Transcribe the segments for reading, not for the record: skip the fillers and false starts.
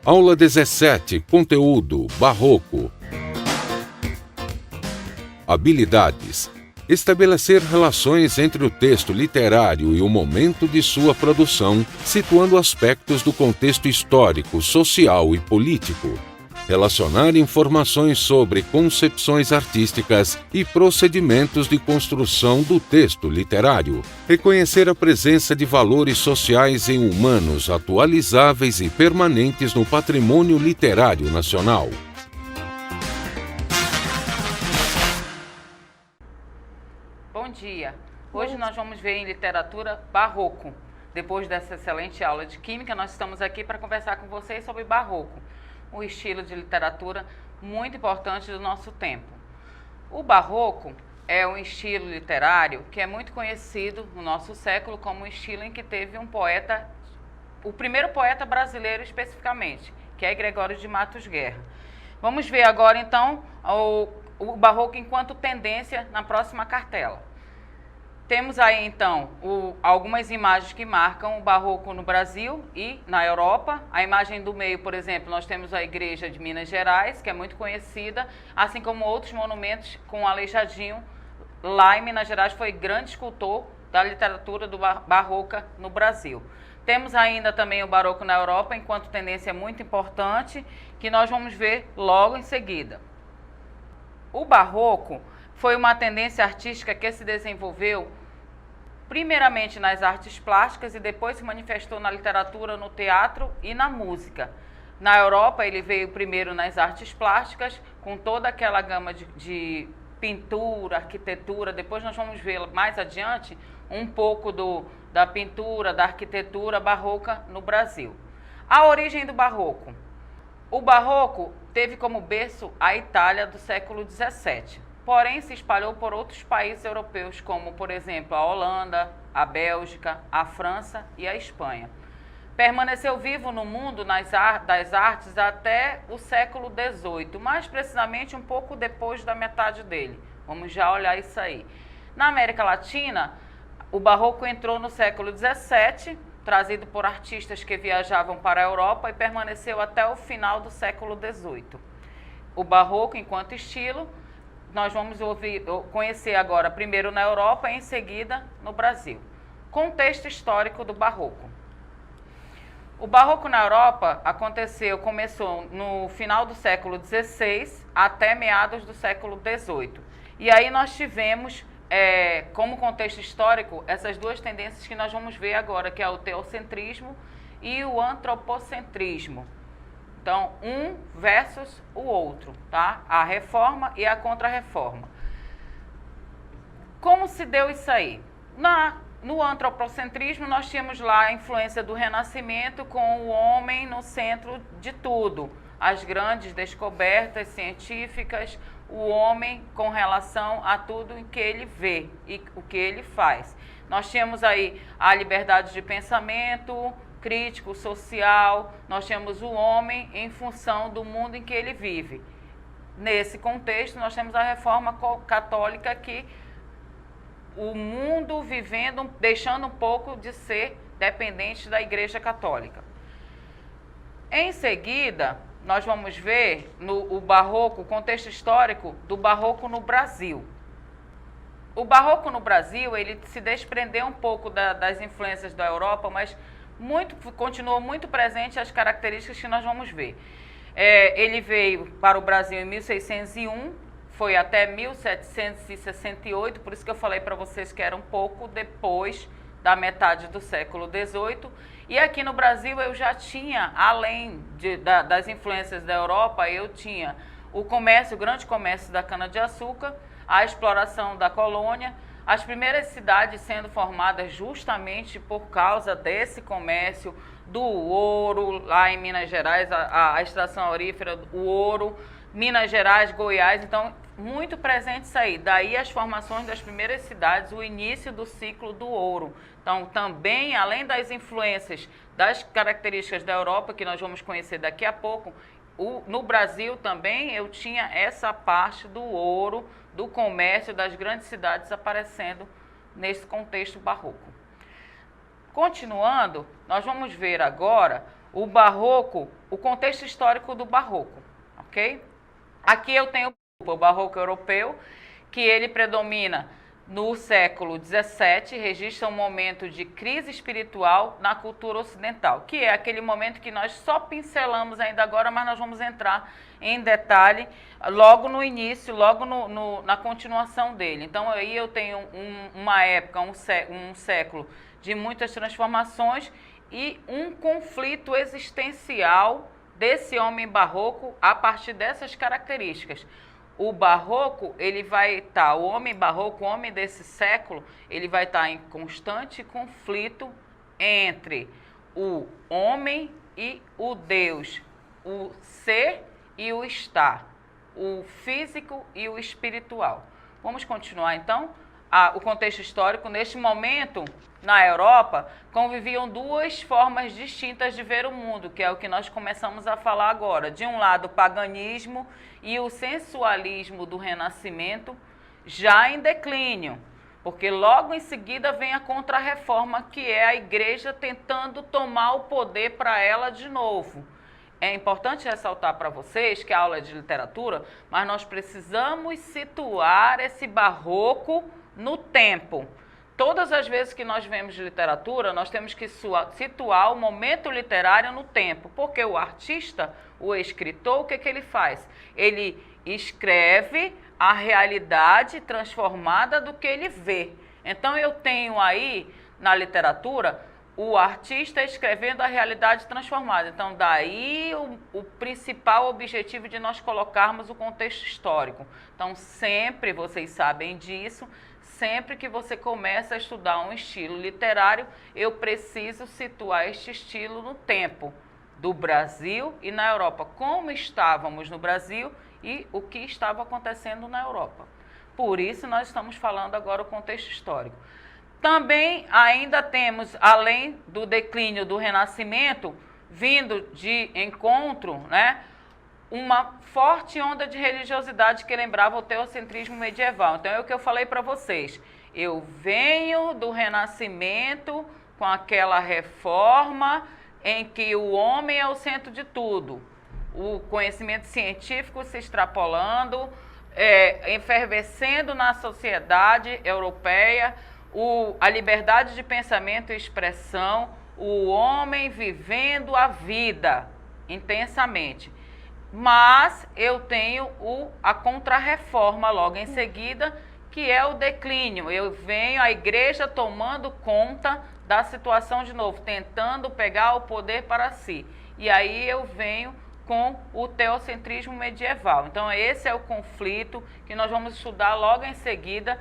Aula 17, conteúdo, barroco. Habilidades. Estabelecer relações entre o texto literário e o momento de sua produção, situando aspectos do contexto histórico, social e político. Relacionar informações sobre concepções artísticas e procedimentos de construção do texto literário. Reconhecer a presença de valores sociais e humanos atualizáveis e permanentes no patrimônio literário nacional. Bom dia! Hoje nós vamos ver em literatura barroco. Depois dessa excelente aula de química, nós estamos aqui para conversar com vocês sobre barroco, um estilo de literatura muito importante do nosso tempo. O barroco é um estilo literário que é muito conhecido no nosso século como um estilo em que teve um poeta, o primeiro poeta brasileiro especificamente, que é Gregório de Matos Guerra. Vamos ver agora então o barroco enquanto tendência na próxima cartela. Temos aí, então, algumas imagens que marcam o barroco no Brasil e na Europa. A imagem do meio, por exemplo, nós temos a Igreja de Minas Gerais, que é muito conhecida, assim como outros monumentos com Aleijadinho. Lá em Minas Gerais foi grande escultor da literatura do barroca no Brasil. Temos ainda também o barroco na Europa, enquanto tendência muito importante, que nós vamos ver logo em seguida. O barroco foi uma tendência artística que se desenvolveu primeiramente nas artes plásticas e depois se manifestou na literatura, no teatro e na música. Na Europa ele veio primeiro nas artes plásticas, com toda aquela gama de pintura, arquitetura. Depois nós vamos ver mais adiante um pouco da pintura, da arquitetura barroca no Brasil. A origem do barroco. O barroco teve como berço a Itália do século XVII. Porém, se espalhou por outros países europeus, como, por exemplo, a Holanda, a Bélgica, a França e a Espanha. Permaneceu vivo no mundo das artes até o século XVIII, mais precisamente um pouco depois da metade dele. Vamos já olhar isso aí. Na América Latina, o barroco entrou no século XVII, trazido por artistas que viajavam para a Europa e permaneceu até o final do século XVIII. O barroco, enquanto estilo, nós vamos conhecer agora primeiro na Europa e em seguida no Brasil. Contexto histórico do barroco. O barroco na Europa começou no final do século XVI até meados do século XVIII. E aí nós tivemos, como contexto histórico, essas duas tendências que nós vamos ver agora, que é o teocentrismo e o antropocentrismo. Então, um versus o outro, tá? A reforma e a contra-reforma. Como se deu isso aí? No antropocentrismo, nós tínhamos lá a influência do Renascimento com o homem no centro de tudo. As grandes descobertas científicas, o homem com relação a tudo em que ele vê e o que ele faz. Nós tínhamos aí a liberdade de pensamento crítico, social, nós temos o homem em função do mundo em que ele vive. Nesse contexto, nós temos a reforma católica, que o mundo vivendo, deixando um pouco de ser dependente da Igreja Católica. Em seguida, nós vamos ver o barroco, o contexto histórico do barroco no Brasil. O barroco no Brasil, ele se desprendeu um pouco das influências da Europa, mas continuou muito presente as características que nós vamos ver. Ele veio para o Brasil em 1601, foi até 1768, por isso que eu falei para vocês que era um pouco depois da metade do século XVIII, E aqui no Brasil eu já tinha, além das influências da Europa, eu tinha o comércio, o grande comércio da cana-de-açúcar, a exploração da colônia, as primeiras cidades sendo formadas justamente por causa desse comércio do ouro, lá em Minas Gerais, a extração aurífera, o ouro, Minas Gerais, Goiás, então muito presente isso aí. Daí as formações das primeiras cidades, o início do ciclo do ouro. Então também, além das influências, das características da Europa, que nós vamos conhecer daqui a pouco, no Brasil também eu tinha essa parte do ouro, do comércio, das grandes cidades aparecendo nesse contexto barroco. Continuando, nós vamos ver agora o barroco, o contexto histórico do barroco, ok? Aqui eu tenho o barroco europeu, que ele predomina no século XVII, registra um momento de crise espiritual na cultura ocidental, que é aquele momento que nós só pincelamos ainda agora, mas nós vamos entrar em detalhe logo no início, logo na continuação dele. Então aí eu tenho uma época, um século de muitas transformações e um conflito existencial desse homem barroco a partir dessas características. O barroco, ele vai estar, o homem barroco, o homem desse século, ele vai estar em constante conflito entre o homem e o Deus, o ser e o estar, o físico e o espiritual. Vamos continuar então? O contexto histórico, neste momento, na Europa, conviviam duas formas distintas de ver o mundo, que é o que nós começamos a falar agora. De um lado, o paganismo e o sensualismo do Renascimento, já em declínio, porque logo em seguida vem a Contra-Reforma, que é a igreja tentando tomar o poder para ela de novo. É importante ressaltar para vocês que a aula é de literatura, mas nós precisamos situar esse barroco no tempo. Todas as vezes que nós vemos literatura, nós temos que situar o momento literário no tempo, porque o artista, o escritor, o que ele faz? Ele escreve a realidade transformada do que ele vê. Então eu tenho aí, na literatura, o artista escrevendo a realidade transformada. Então daí o principal objetivo de nós colocarmos o contexto histórico. Então sempre, vocês sabem disso, sempre que você começa a estudar um estilo literário, eu preciso situar este estilo no tempo do Brasil e na Europa. Como estávamos no Brasil e o que estava acontecendo na Europa. Por isso nós estamos falando agora o contexto histórico. Também ainda temos, além do declínio do Renascimento, vindo de encontro, né, uma forte onda de religiosidade que lembrava o teocentrismo medieval. Então é o que eu falei para vocês. Eu venho do Renascimento com aquela reforma em que o homem é o centro de tudo. O conhecimento científico se extrapolando, efervescendo na sociedade europeia, a liberdade de pensamento e expressão, o homem vivendo a vida intensamente. Mas eu tenho a Contra-Reforma logo em seguida, que é o declínio. Eu venho a igreja tomando conta da situação de novo, tentando pegar o poder para si. E aí eu venho com o teocentrismo medieval. Então esse é o conflito que nós vamos estudar logo em seguida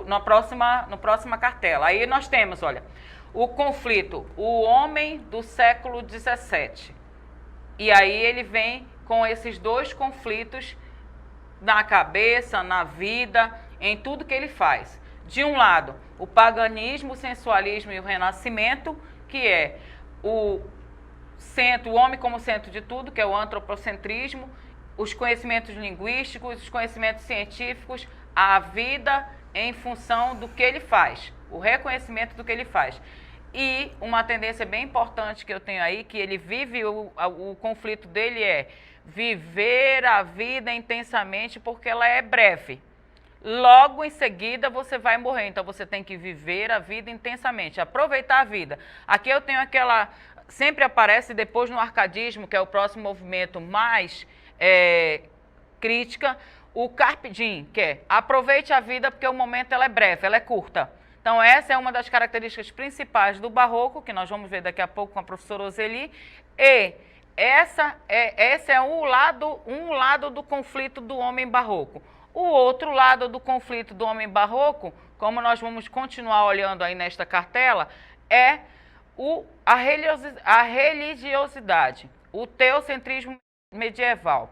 na próxima cartela. Aí nós temos, olha, o conflito, o homem do século XVII. E aí ele vem com esses dois conflitos na cabeça, na vida, em tudo que ele faz. De um lado, o paganismo, o sensualismo e o renascimento, que é o homem como centro de tudo, que é o antropocentrismo, os conhecimentos linguísticos, os conhecimentos científicos, a vida em função do que ele faz, o reconhecimento do que ele faz. E uma tendência bem importante que eu tenho aí, que ele vive, o conflito dele é viver a vida intensamente porque ela é breve. Logo em seguida você vai morrer, então você tem que viver a vida intensamente, aproveitar a vida. Aqui eu tenho sempre aparece depois no arcadismo, que é o próximo movimento mais crítica, o Carpe Diem, que é aproveite a vida porque o momento ela é breve, ela é curta. Então, essa é uma das características principais do barroco, que nós vamos ver daqui a pouco com a professora Oseli, e esse é um lado do conflito do homem barroco. O outro lado do conflito do homem barroco, como nós vamos continuar olhando aí nesta cartela, é a religiosidade, o teocentrismo medieval.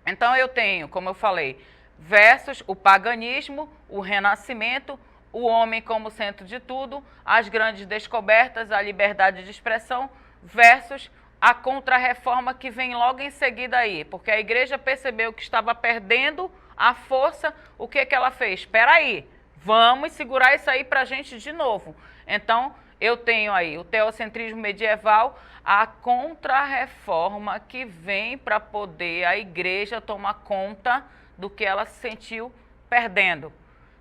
Então eu tenho, como eu falei, versus o paganismo, o renascimento, o homem como centro de tudo, as grandes descobertas, a liberdade de expressão, versus a contra-reforma que vem logo em seguida aí, porque a igreja percebeu que estava perdendo a força, o que ela fez? Espera aí, vamos segurar isso aí para a gente de novo. Então, eu tenho aí o teocentrismo medieval, a contra-reforma que vem para poder a igreja tomar conta do que ela se sentiu perdendo.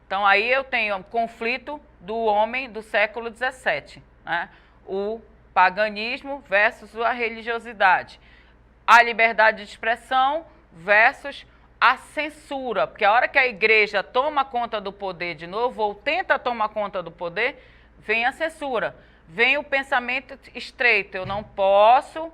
Então, aí eu tenho o conflito do homem do século XVII, né? O paganismo versus a religiosidade. A liberdade de expressão versus a censura, porque a hora que a igreja toma conta do poder de novo, ou tenta tomar conta do poder, vem a censura, vem o pensamento estreito, eu não posso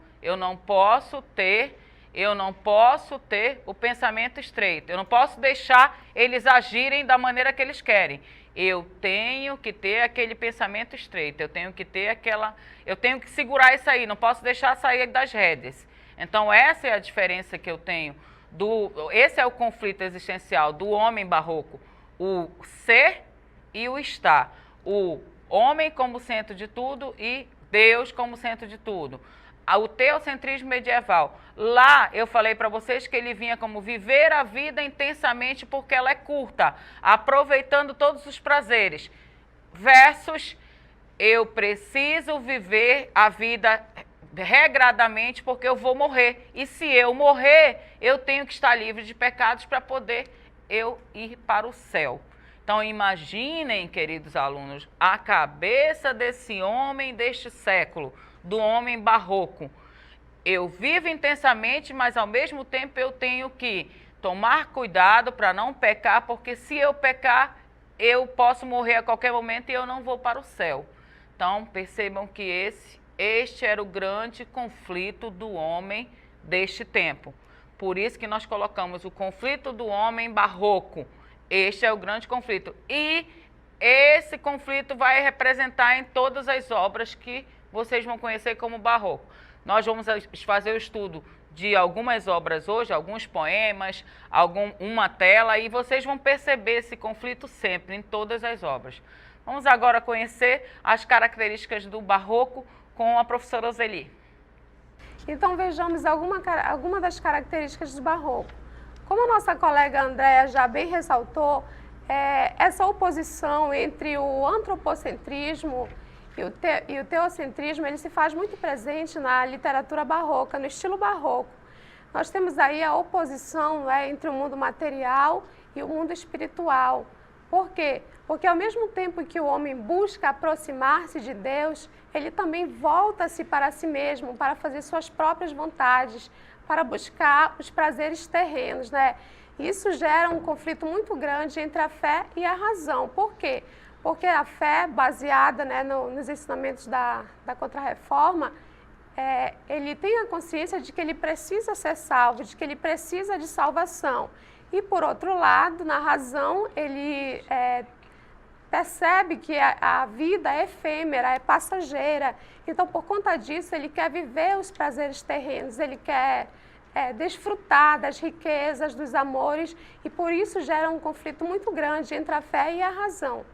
ter o pensamento estreito, eu não posso deixar eles agirem da maneira que eles querem. Eu tenho que ter aquele pensamento estreito, eu tenho que segurar isso aí, não posso deixar sair das rédeas. Então essa é a diferença que eu tenho, esse é o conflito existencial do homem barroco, o ser e o estar, o homem como centro de tudo e Deus como centro de tudo. O teocentrismo medieval, lá eu falei para vocês que ele vinha como viver a vida intensamente porque ela é curta, aproveitando todos os prazeres, versus eu preciso viver a vida regradamente porque eu vou morrer, e se eu morrer, eu tenho que estar livre de pecados para poder eu ir para o céu. Então imaginem, queridos alunos, a cabeça desse homem deste século, do homem barroco. Eu vivo intensamente, mas ao mesmo tempo eu tenho que tomar cuidado para não pecar, porque se eu pecar, eu posso morrer a qualquer momento e eu não vou para o céu. Então percebam que este era o grande conflito do homem deste tempo. Por isso que nós colocamos o conflito do homem barroco. Este é o grande conflito. E esse conflito vai representar em todas as obras que vocês vão conhecer como barroco. Nós vamos fazer o estudo de algumas obras hoje, alguns poemas, uma tela, e vocês vão perceber esse conflito sempre, em todas as obras. Vamos agora conhecer as características do barroco com a professora Oseli. Então vejamos alguma das características do barroco. Como a nossa colega Andréa já bem ressaltou, essa oposição entre o antropocentrismo e o teocentrismo, ele se faz muito presente na literatura barroca, no estilo barroco. Nós temos aí a oposição entre o mundo material e o mundo espiritual. Por quê? Porque ao mesmo tempo que o homem busca aproximar-se de Deus, ele também volta-se para si mesmo, para fazer suas próprias vontades, para buscar os prazeres terrenos, né? Isso gera um conflito muito grande entre a fé e a razão. Por quê? Porque a fé, baseada, né, nos ensinamentos da Contra-Reforma, ele tem a consciência de que ele precisa ser salvo, de que ele precisa de salvação. E, por outro lado, na razão, ele percebe que a vida é efêmera, é passageira. Então, por conta disso, ele quer viver os prazeres terrenos, ele quer desfrutar das riquezas, dos amores, e por isso gera um conflito muito grande entre a fé e a razão.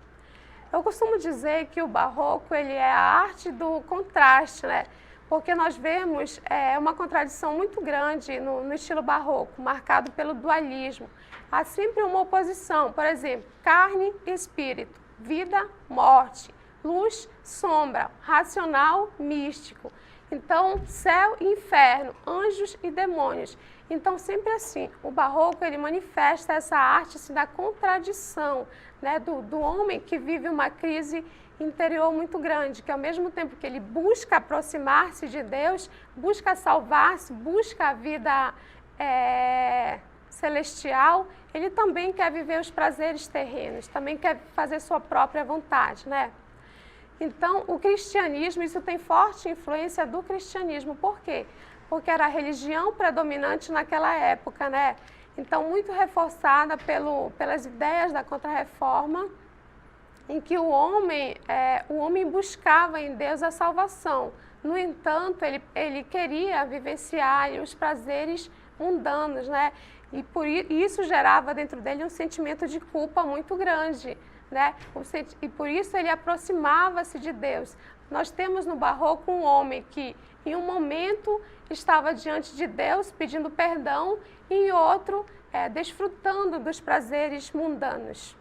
Eu costumo dizer que o barroco ele é a arte do contraste, né? Porque nós vemos uma contradição muito grande no estilo barroco, marcado pelo dualismo. Há sempre uma oposição, por exemplo, carne e espírito, vida, morte, luz, sombra, racional, místico. Então, céu e inferno, anjos e demônios. Então, sempre assim, o barroco ele manifesta essa arte assim, da contradição, né, do homem que vive uma crise interior muito grande, que ao mesmo tempo que ele busca aproximar-se de Deus, busca salvar-se, busca a vida celestial, ele também quer viver os prazeres terrenos, também quer fazer sua própria vontade, né? Então, o cristianismo, isso tem forte influência do cristianismo. Por quê? Porque era a religião predominante naquela época, né? Então, muito reforçada pelas ideias da Contra-Reforma, em que o homem buscava em Deus a salvação. No entanto, ele queria vivenciar os prazeres mundanos, né? E isso gerava dentro dele um sentimento de culpa muito grande, né? E por isso ele aproximava-se de Deus. Nós temos no Barroco um homem que, em um momento, estava diante de Deus pedindo perdão e, em outro, desfrutando dos prazeres mundanos.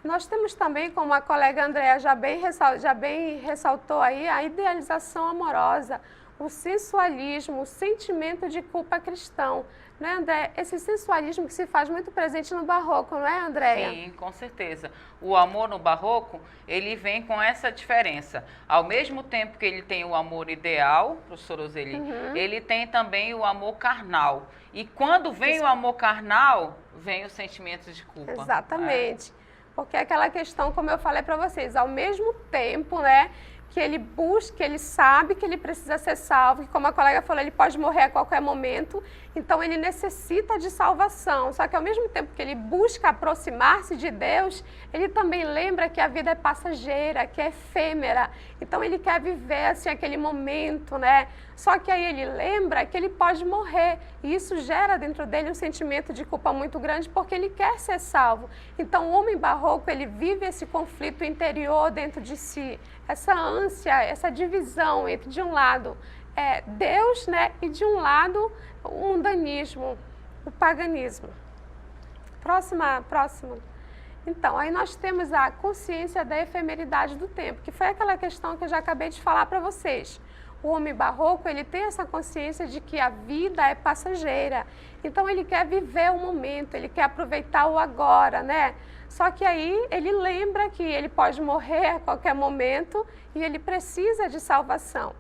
Nós temos também, como a colega Andréa já bem ressaltou aí, a idealização amorosa, o sensualismo, o sentimento de culpa cristão. Né, André? Esse sensualismo que se faz muito presente no Barroco, não é, Andréia? Sim, com certeza. O amor no Barroco, ele vem com essa diferença. Ao mesmo tempo que ele tem o amor ideal, professor Roseli, ele tem também o amor carnal. E quando vem o amor carnal, vem o sentimento de culpa. Exatamente. Porque é aquela questão, como eu falei para vocês, ao mesmo tempo, né, que ele busca, ele sabe que ele precisa ser salvo, que como a colega falou, ele pode morrer a qualquer momento, então ele necessita de salvação. Só que ao mesmo tempo que ele busca aproximar-se de Deus, ele também lembra que a vida é passageira, que é efêmera. Então ele quer viver assim aquele momento, né? Só que aí ele lembra que ele pode morrer. E isso gera dentro dele um sentimento de culpa muito grande, porque ele quer ser salvo. Então o homem barroco, ele vive esse conflito interior dentro de si, essa ânsia, essa divisão entre, de um lado, Deus, né, e de um lado, o mundanismo, o paganismo. Próxima. Então, aí nós temos a consciência da efemeridade do tempo, que foi aquela questão que eu já acabei de falar para vocês. O homem barroco, ele tem essa consciência de que a vida é passageira. Então, ele quer viver o momento, ele quer aproveitar o agora, né? Só que aí ele lembra que ele pode morrer a qualquer momento e ele precisa de salvação.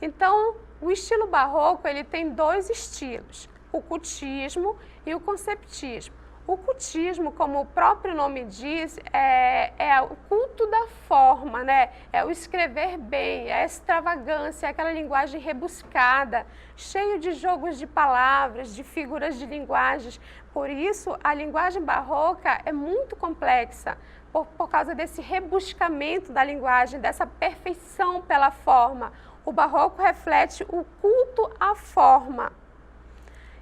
Então, o estilo barroco, ele tem dois estilos, o cultismo e o conceptismo. O cultismo, como o próprio nome diz, é o culto da forma, né? É o escrever bem, é a extravagância, é aquela linguagem rebuscada, cheio de jogos de palavras, de figuras de linguagens. Por isso, a linguagem barroca é muito complexa, por causa desse rebuscamento da linguagem, dessa perfeição pela forma. O barroco reflete o culto à forma.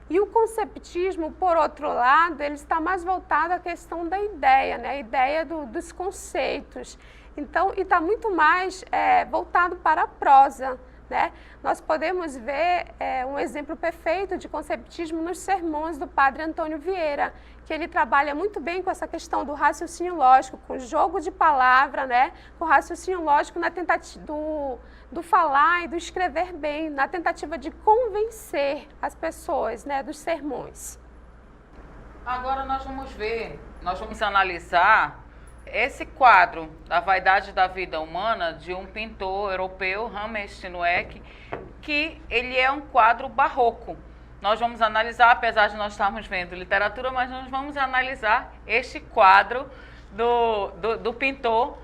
E o conceptismo, por outro lado, ele está mais voltado à questão da ideia, né? A ideia dos conceitos. Então, e está muito mais voltado para a prosa, né? Nós podemos ver um exemplo perfeito de conceptismo nos sermões do padre Antônio Vieira, que ele trabalha muito bem com essa questão do raciocínio lógico, com o jogo de palavra, né? Com o raciocínio lógico na tentativa do falar e do escrever bem, na tentativa de convencer as pessoas, né, dos sermões. Agora nós vamos analisar esse quadro da vaidade da vida humana de um pintor europeu, Ramesh Sinuek, que ele é um quadro barroco. Nós vamos analisar, apesar de nós estarmos vendo literatura, mas nós vamos analisar este quadro do pintor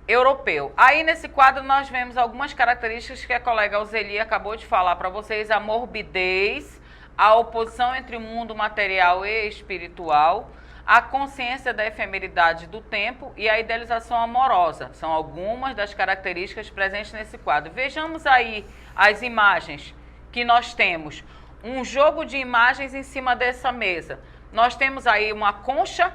europeu. Aí nesse quadro nós vemos algumas características que a colega Roseli acabou de falar para vocês: a morbidez, a oposição entre o mundo material e espiritual, a consciência da efemeridade do tempo e a idealização amorosa. São algumas das características presentes nesse quadro. Vejamos aí as imagens que nós temos. Um jogo de imagens em cima dessa mesa. Nós temos aí uma concha,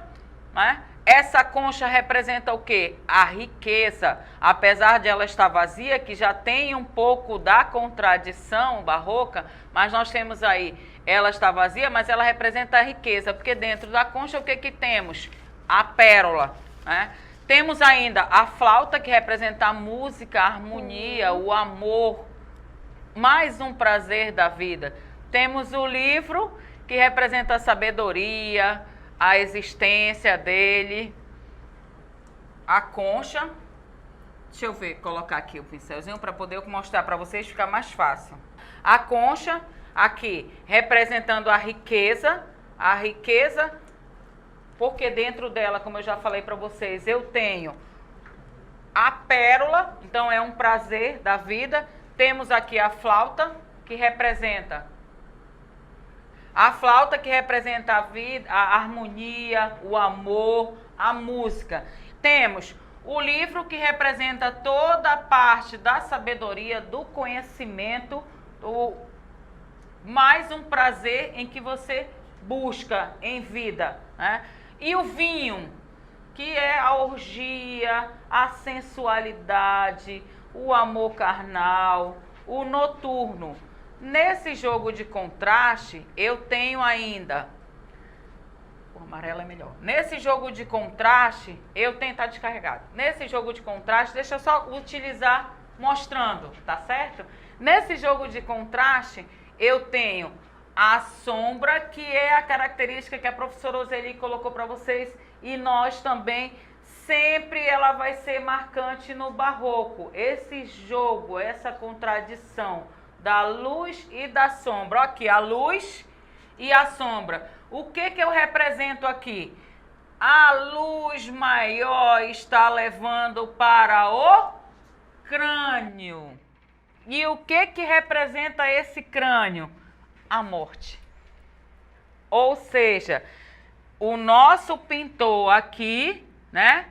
né? Essa concha representa o quê? A riqueza, apesar de ela estar vazia, que já tem um pouco da contradição barroca, mas nós temos aí, ela está vazia, mas ela representa a riqueza, porque dentro da concha o que temos? A pérola, né? Temos ainda a flauta, que representa a música, a harmonia, o amor, mais um prazer da vida. Temos o livro, que representa a sabedoria, a existência dele, a concha. Deixa eu ver, colocar aqui o pincelzinho para poder mostrar para vocês, ficar mais fácil. A concha, aqui, representando a riqueza, a riqueza, porque dentro dela, como eu já falei para vocês, eu tenho a pérola, então é um prazer da vida. Temos aqui a flauta, que representa a vida, a harmonia, o amor, a música. Temos o livro, que representa toda a parte da sabedoria, do conhecimento, mais um prazer em que você busca em vida, né? E o vinho, que é a orgia, a sensualidade, o amor carnal, o noturno. Nesse jogo de contraste, eu tenho ainda... O amarelo é melhor. Nesse jogo de contraste, eu tenho... Tá descarregado. Nesse jogo de contraste, deixa eu só utilizar mostrando, tá certo? Nesse jogo de contraste, eu tenho a sombra, que é a característica que a professora Roseli colocou para vocês, e nós também, sempre ela vai ser marcante no barroco. Esse jogo, essa contradição da luz e da sombra. Aqui, a luz e a sombra. O que eu represento aqui? A luz maior está levando para o crânio. E o que representa esse crânio? A morte. Ou seja, o nosso pintor aqui, né,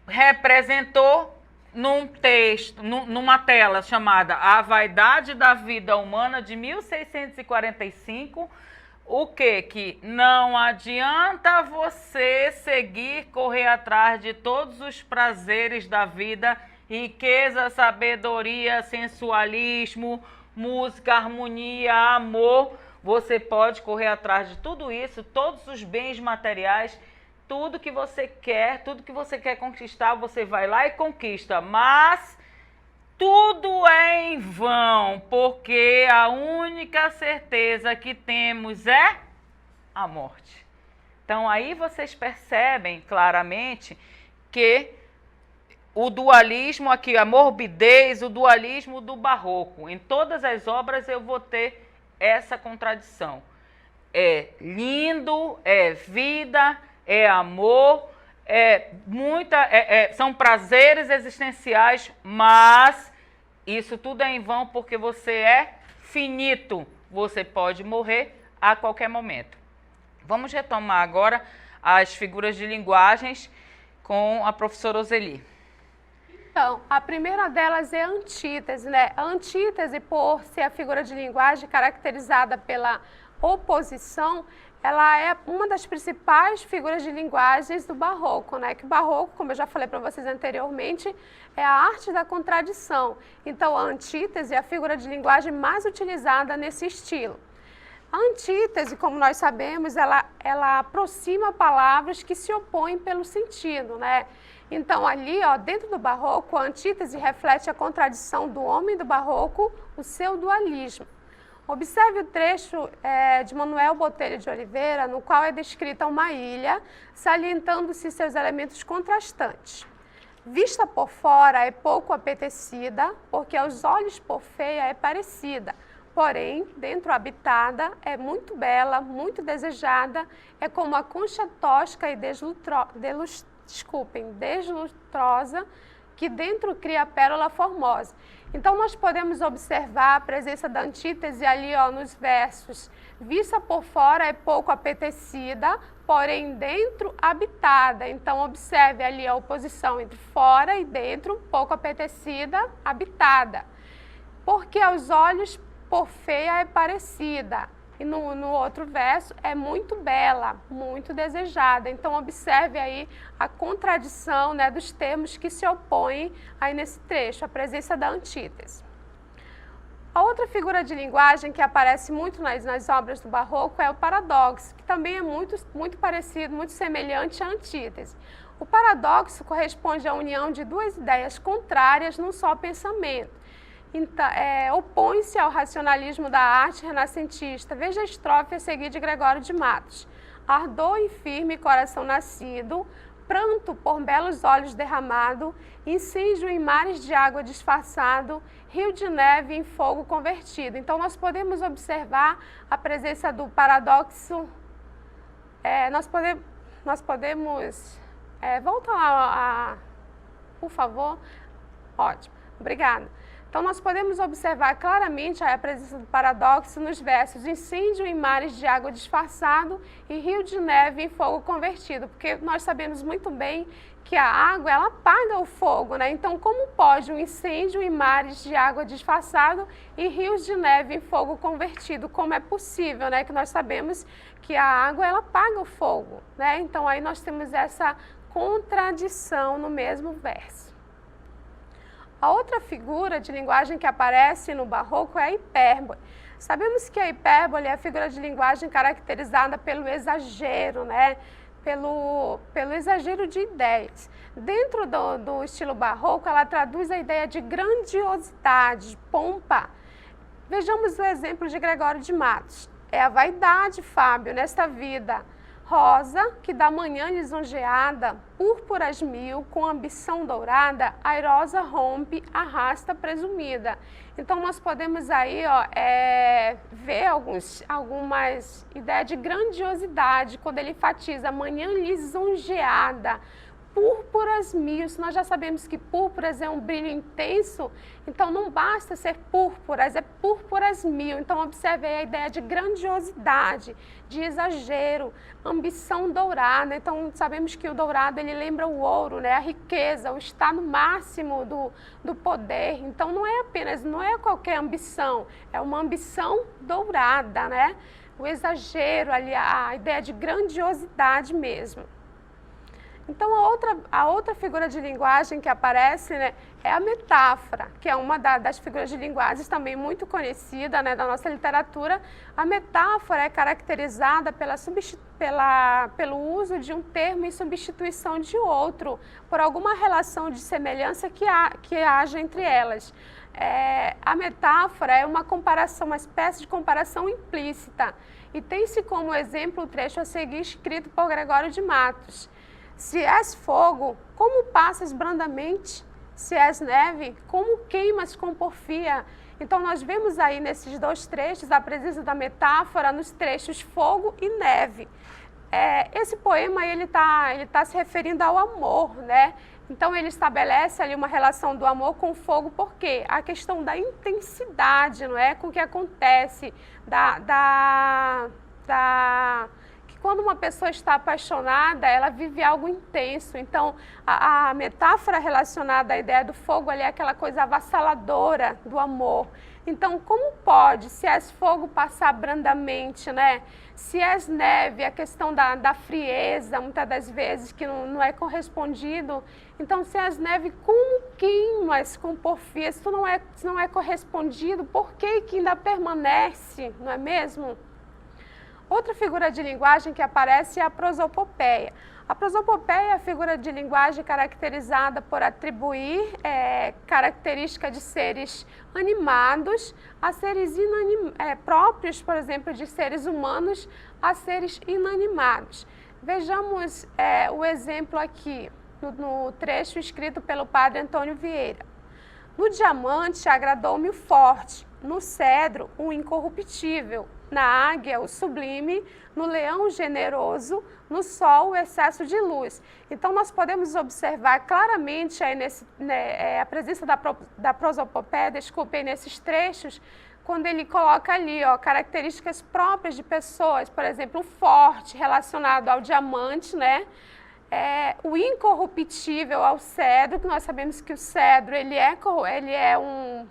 representou num texto, numa tela chamada A Vaidade da Vida Humana, de 1645, o quê? Que não adianta você correr atrás de todos os prazeres da vida, riqueza, sabedoria, sensualismo, música, harmonia, amor. Você pode correr atrás de tudo isso, todos os bens materiais, tudo que você quer conquistar, você vai lá e conquista. Mas tudo é em vão, porque a única certeza que temos é a morte. Então aí vocês percebem claramente que o dualismo aqui, a morbidez, o dualismo do barroco. Em todas as obras eu vou ter essa contradição. É lindo, é vida, é amor, são prazeres existenciais, mas isso tudo é em vão, porque você é finito. Você pode morrer a qualquer momento. Vamos retomar agora as figuras de linguagens com a professora Roseli. Então, a primeira delas é a antítese, né? A antítese, por ser a figura de linguagem caracterizada pela oposição, ela é uma das principais figuras de linguagens do barroco, né? Que o barroco, como eu já falei para vocês anteriormente, é a arte da contradição. Então, a antítese é a figura de linguagem mais utilizada nesse estilo. A antítese, como nós sabemos, ela aproxima palavras que se opõem pelo sentido, né? Então, ali, ó, dentro do barroco, a antítese reflete a contradição do homem do barroco, o seu dualismo. Observe o trecho de Manuel Botelho de Oliveira, no qual é descrita uma ilha, salientando-se seus elementos contrastantes. Vista por fora é pouco apetecida, porque aos olhos por feia é parecida. Porém, dentro habitada, é muito bela, muito desejada, é como a concha tosca e deslustrosa, que dentro cria a pérola formosa. Então, nós podemos observar a presença da antítese ali, ó, nos versos. Vista por fora é pouco apetecida, porém dentro habitada. Então, observe ali a oposição entre fora e dentro, pouco apetecida, habitada. Porque aos olhos por feia é parecida. E no outro verso, é muito bela, muito desejada. Então, observe aí a contradição, né, dos termos que se opõem aí nesse trecho, a presença da antítese. A outra figura de linguagem que aparece muito nas obras do barroco é o paradoxo, que também é muito parecido, muito semelhante à antítese. O paradoxo corresponde à união de duas ideias contrárias num só pensamento. Então, opõe-se ao racionalismo da arte renascentista. Veja a estrofe a seguir de Gregório de Matos. Ardor e firme coração nascido, pranto por belos olhos derramado, incêndio em mares de água disfarçado, rio de neve em fogo convertido. Então, nós podemos observar a presença do paradoxo nós podemos volta lá, por favor. Ótimo, obrigada. Então, nós podemos observar claramente a presença do paradoxo nos versos incêndio em mares de água disfarçado e rio de neve em fogo convertido, porque nós sabemos muito bem que a água, ela apaga o fogo, né? Então, como pode um incêndio em mares de água disfarçado e rios de neve em fogo convertido? Como é possível, né? Que nós sabemos que a água, ela apaga o fogo, né? Então, aí nós temos essa contradição no mesmo verso. A outra figura de linguagem que aparece no barroco é a hipérbole. Sabemos que a hipérbole é a figura de linguagem caracterizada pelo exagero, né? Pelo exagero de ideias. Dentro do estilo barroco, ela traduz a ideia de grandiosidade, pompa. Vejamos o exemplo de Gregório de Matos. É a vaidade, Fábio, nesta vida. Rosa, que da manhã lisonjeada, púrpuras mil, com ambição dourada, airosa rompe, arrasta presumida. Então, nós podemos aí ver algumas ideias de grandiosidade, quando ele enfatiza manhã lisonjeada, púrpuras mil. Se nós já sabemos que púrpuras é um brilho intenso, então não basta ser púrpuras, é púrpuras mil. Então observe aí a ideia de grandiosidade, de exagero, ambição dourada. Então sabemos que o dourado, ele lembra o ouro, né? A riqueza, o estado máximo do poder. Então não é qualquer ambição, é uma ambição dourada, né? O exagero ali, a ideia de grandiosidade mesmo. Então, a outra figura de linguagem que aparece, né, é a metáfora, que é uma das figuras de linguagem também muito conhecida, né, da nossa literatura. A metáfora é caracterizada pelo uso de um termo em substituição de outro, por alguma relação de semelhança que haja entre elas. A metáfora é uma comparação, uma espécie de comparação implícita, e tem-se como exemplo o trecho a seguir escrito por Gregório de Matos. Se és fogo, como passas brandamente? Se és neve, como queimas com porfia? Então, nós vemos aí nesses dois trechos a presença da metáfora nos trechos fogo e neve. Esse poema ele tá se referindo ao amor, né? Então, ele estabelece ali uma relação do amor com o fogo, porque a questão da intensidade, não é? Com o que acontece, quando uma pessoa está apaixonada, ela vive algo intenso. Então, a metáfora relacionada à ideia do fogo ali é aquela coisa avassaladora do amor. Então, como pode, se és fogo, passar brandamente, né? Se és neve, a questão da frieza, muitas das vezes, que não é correspondido. Então, se és neve, como queimas com porfia? Se não é correspondido, por que ainda permanece, não é mesmo? Outra figura de linguagem que aparece é a prosopopeia. A prosopopeia é a figura de linguagem caracterizada por atribuir características de seres animados a seres próprios, por exemplo, de seres humanos a seres inanimados. Vejamos o exemplo aqui no trecho escrito pelo padre Antônio Vieira. No diamante agradou-me o forte, no cedro o incorruptível, na águia o sublime, no leão o generoso, no sol o excesso de luz. Então nós podemos observar claramente aí a presença da prosopopeia, nesses trechos, quando ele coloca ali características próprias de pessoas, por exemplo, o forte relacionado ao diamante, né? O incorruptível ao cedro, que nós sabemos que o cedro ele é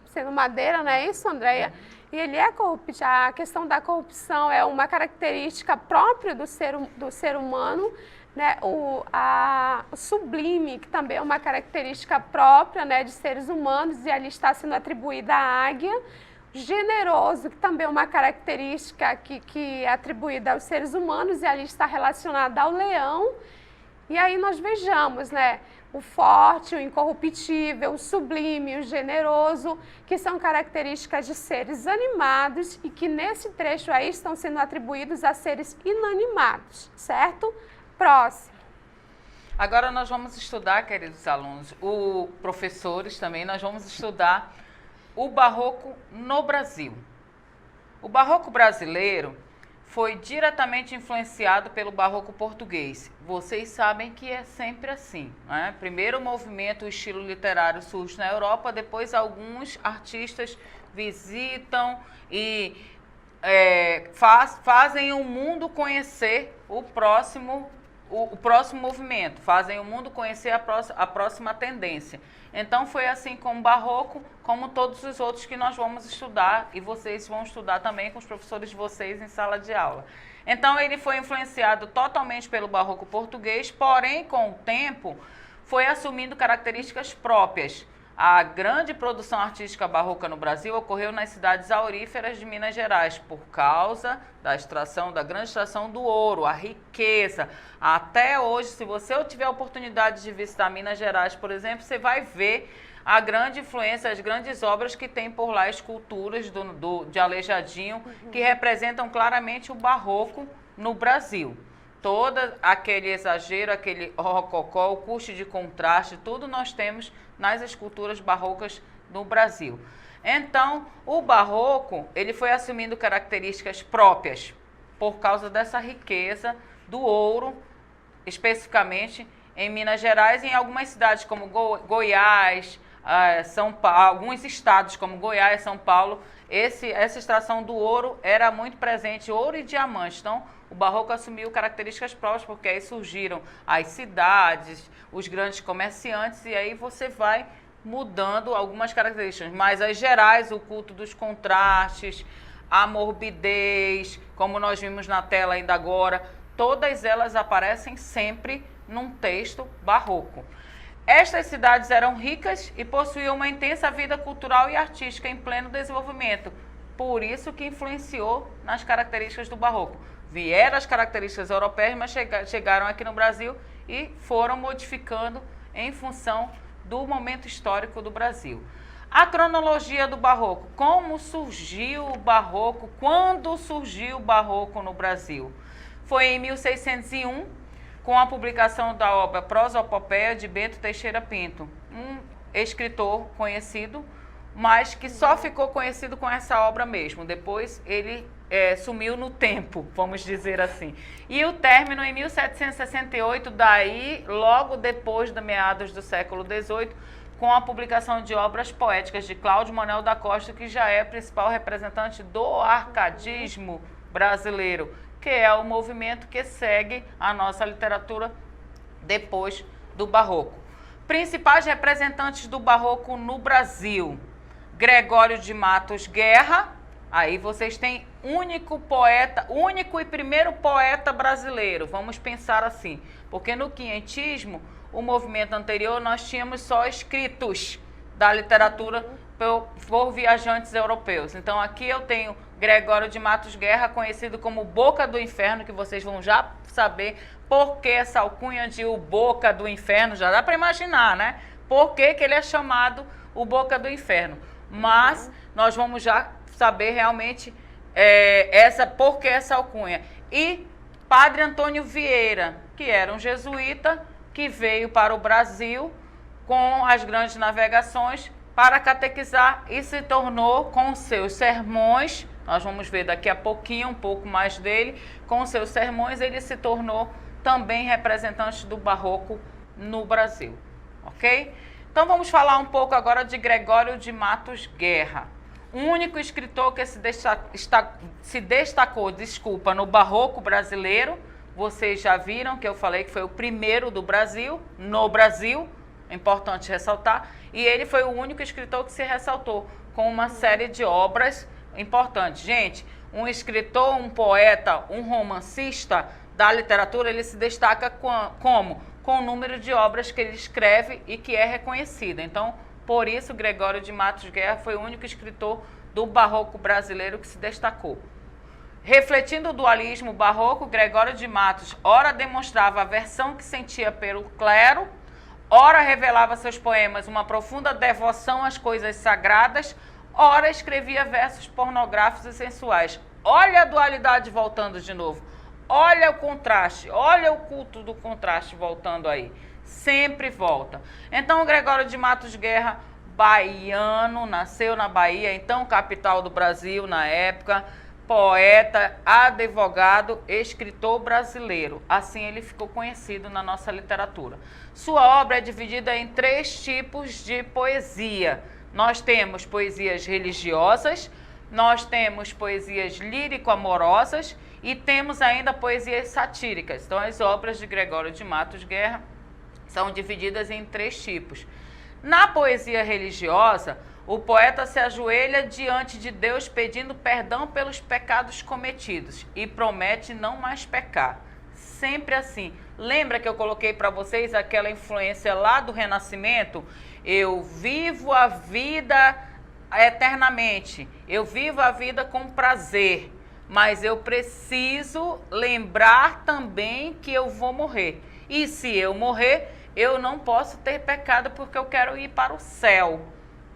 sendo madeira, não é isso, Andréia? E ele é corruptível. A questão da corrupção é uma característica própria do ser humano, né? O sublime, que também é uma característica própria, né, de seres humanos, e ali está sendo atribuída à águia. Generoso, que também é uma característica que é atribuída aos seres humanos, e ali está relacionada ao leão. E aí nós vejamos, né, o forte, o incorruptível, o sublime, o generoso, que são características de seres animados e que nesse trecho aí estão sendo atribuídos a seres inanimados, certo? Próximo. Agora nós vamos estudar, queridos alunos, professores também, nós vamos estudar o barroco no Brasil. O barroco brasileiro foi diretamente influenciado pelo barroco português. Vocês sabem que é sempre assim, né? Primeiro o movimento, o estilo literário surge na Europa, depois alguns artistas visitam e fazem o mundo conhecer o próximo movimento, fazem o mundo conhecer a próxima tendência. Então foi assim com o barroco, como todos os outros que nós vamos estudar e vocês vão estudar também com os professores de vocês em sala de aula. Então ele foi influenciado totalmente pelo barroco português, porém com o tempo foi assumindo características próprias. A grande produção artística barroca no Brasil ocorreu nas cidades auríferas de Minas Gerais, por causa da grande extração do ouro, a riqueza. Até hoje, se você tiver a oportunidade de visitar Minas Gerais, por exemplo, você vai ver a grande influência, as grandes obras que tem por lá, esculturas de Aleijadinho, que representam claramente o barroco no Brasil. Todo aquele exagero, aquele rococó, o custo de contraste, tudo nós temos nas esculturas barrocas no Brasil. Então, o barroco, ele foi assumindo características próprias por causa dessa riqueza do ouro, especificamente em Minas Gerais e em algumas cidades como Goiás, São Paulo, alguns estados como Goiás, São Paulo, essa extração do ouro era muito presente, ouro e diamante. Então, o barroco assumiu características próprias, porque aí surgiram as cidades, os grandes comerciantes, e aí você vai mudando algumas características. Mas as gerais, o culto dos contrastes, a morbidez, como nós vimos na tela ainda agora, todas elas aparecem sempre num texto barroco. Estas cidades eram ricas e possuíam uma intensa vida cultural e artística em pleno desenvolvimento, por isso que influenciou nas características do barroco. Vieram as características europeias, mas chegaram aqui no Brasil e foram modificando em função do momento histórico do Brasil. A cronologia do barroco. Como surgiu o barroco? Quando surgiu o barroco no Brasil? Foi em 1601, com a publicação da obra Prosopopeia de Bento Teixeira Pinto, um escritor conhecido, mas que só ficou conhecido com essa obra mesmo. Depois ele sumiu no tempo, vamos dizer assim. E o término em 1768, daí logo depois da meados do século XVIII, com a publicação de obras poéticas de Cláudio Manuel da Costa, que já é principal representante do arcadismo brasileiro, que é o movimento que segue a nossa literatura depois do barroco. Principais representantes do barroco no Brasil: Gregório de Matos Guerra. Aí vocês têm único e primeiro poeta brasileiro, vamos pensar assim, porque no quinhentismo, o movimento anterior, nós tínhamos só escritos da literatura por viajantes europeus. Então aqui eu tenho Gregório de Matos Guerra, conhecido como Boca do Inferno, que vocês vão já saber por que essa alcunha de o Boca do Inferno, já dá para imaginar, né? Por que ele é chamado o Boca do Inferno. Mas nós vamos já saber realmente por que essa alcunha. E Padre Antônio Vieira, que era um jesuíta, que veio para o Brasil com as grandes navegações para catequizar e se tornou, com seus sermões, nós vamos ver daqui a pouquinho um pouco mais dele, com seus sermões ele se tornou também representante do barroco no Brasil, ok? Então vamos falar um pouco agora de Gregório de Matos Guerra, o único escritor que se destacou no barroco brasileiro. Vocês já viram que eu falei que foi o primeiro do Brasil, no Brasil, é importante ressaltar, e ele foi o único escritor que se ressaltou com uma série de obras importantes. Gente, um escritor, um poeta, um romancista da literatura, ele se destaca com o número de obras que ele escreve e que é reconhecida. Então, por isso, Gregório de Matos Guerra foi o único escritor do barroco brasileiro que se destacou. Refletindo o dualismo barroco, Gregório de Matos ora demonstrava a aversão que sentia pelo clero, ora revelava seus poemas uma profunda devoção às coisas sagradas, ora escrevia versos pornográficos e sensuais. Olha a dualidade voltando de novo. Olha o contraste, olha o culto do contraste voltando aí. Sempre volta. Então, Gregório de Matos Guerra, baiano, nasceu na Bahia, então capital do Brasil na época, poeta, advogado, escritor brasileiro. Assim ele ficou conhecido na nossa literatura. Sua obra é dividida em 3 tipos de poesia. Nós temos poesias religiosas, nós temos poesias lírico-amorosas e temos ainda poesias satíricas. Então, as obras de Gregório de Matos Guerra são divididas em 3 tipos. Na poesia religiosa, o poeta se ajoelha diante de Deus pedindo perdão pelos pecados cometidos e promete não mais pecar. Sempre assim. Lembra que eu coloquei para vocês aquela influência lá do Renascimento? Eu vivo a vida eternamente, eu vivo a vida com prazer, mas eu preciso lembrar também que eu vou morrer. E se eu morrer, eu não posso ter pecado porque eu quero ir para o céu,